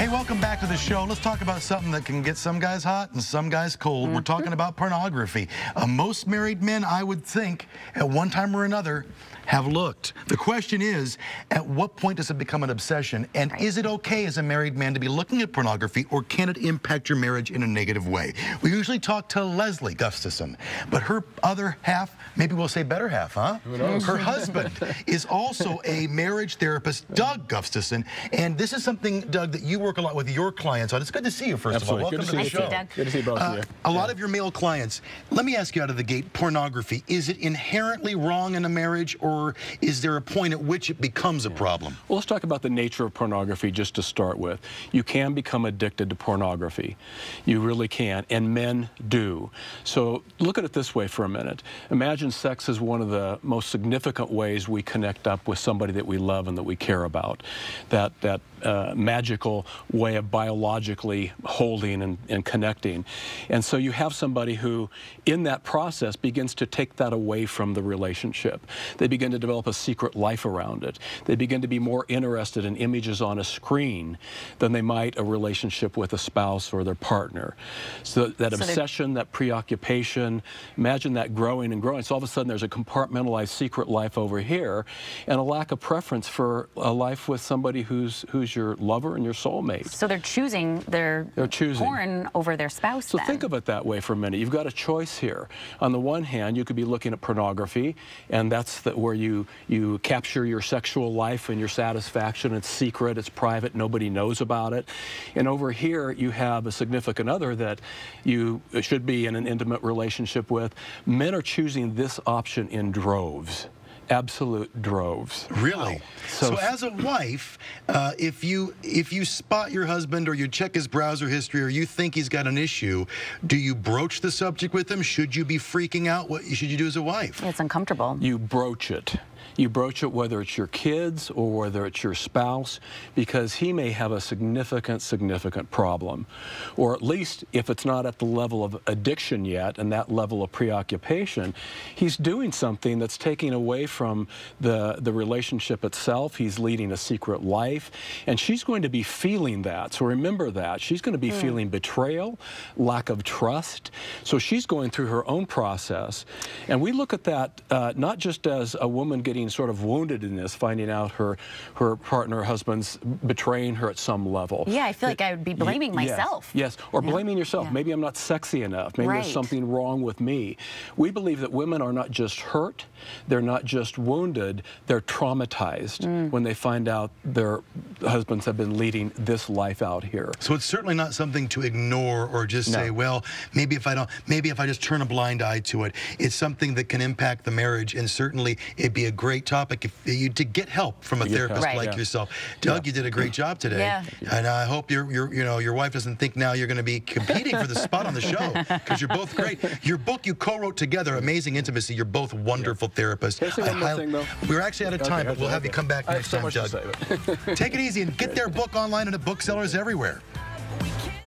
Hey, welcome back to the show. Let's talk about something that can get some guys hot and some guys cold. We're talking about pornography. Most married men, I would think, at one time or another, have looked. The question is, at what point does it become an obsession? And is it okay as a married man to be looking at pornography, or can it impact your marriage in a negative way? We usually talk to Leslie Gustafson, but her other half, maybe we'll say better half, huh? Who knows? Her husband is also a marriage therapist, Doug Gustafson. And this is something, Doug, that you work a lot with your clients on. It's good to see you, first of all. Welcome to the show. Doug. Good to see both of you. A lot of your male clients, let me ask you out of the gate, pornography, is it inherently wrong in a marriage, or is there a point at which it becomes a problem? Well, let's talk about the nature of pornography just to start with. You can become addicted to pornography. You really can, and men do. So look at it this way for a minute. Imagine sex is one of the most significant ways we connect up with somebody that we love and that we care about. That magical way of biologically holding and connecting. And so you have somebody who, in that process, begins to take that away from the relationship. They begin to develop a secret life around it. They begin to be more interested in images on a screen than they might a relationship with a spouse or their partner. So that obsession, that preoccupation, imagine that growing and growing. So all of a sudden there's a compartmentalized secret life over here and a lack of preference for a life with somebody who's your lover and your soulmate. So they're choosing porn over their spouse. So think of it that way for a minute. You've got a choice here. On the one hand, you could be looking at pornography, and that's where you capture your sexual life and your satisfaction. It's secret, it's private, nobody knows about it. And over here, you have a significant other that you should be in an intimate relationship with. Men are choosing this option in droves. Absolute droves. Really? So as a wife, if you spot your husband or you check his browser history or you think he's got an issue, do you broach the subject with him? Should you be freaking out? What should you do as a wife? It's uncomfortable. You broach it. You broach it whether it's your kids or whether it's your spouse, because he may have a significant problem. Or at least, if it's not at the level of addiction yet and that level of preoccupation, he's doing something that's taking away from the relationship itself. He's leading a secret life, and she's going to be feeling that. So remember that. She's going to be feeling betrayal, lack of trust. So she's going through her own process. And we look at that not just as a woman getting sort of wounded in this, finding out her partner, husband's betraying her at some level. Yeah, I feel like I would be blaming myself. Yes, or blaming yourself. Yeah. Maybe I'm not sexy enough. Maybe there's something wrong with me. We believe that women are not just hurt, they're not just wounded, they're traumatized when they find out their husbands have been leading this life out here. So it's certainly not something to ignore or just say, well, maybe if I just turn a blind eye to it. It's something that can impact the marriage, and certainly it'd be a great topic to get help from a therapist like yourself. Doug, you did a great job today, and I hope your wife doesn't think now you're going to be competing for the spot on the show, because you're both great. Your book you co-wrote together, Amazing Intimacy. You're both wonderful therapists. Can I say one more thing, though? We're actually out of time, but we'll have you come back next time, Doug. Take it easy and get their book online and at booksellers everywhere.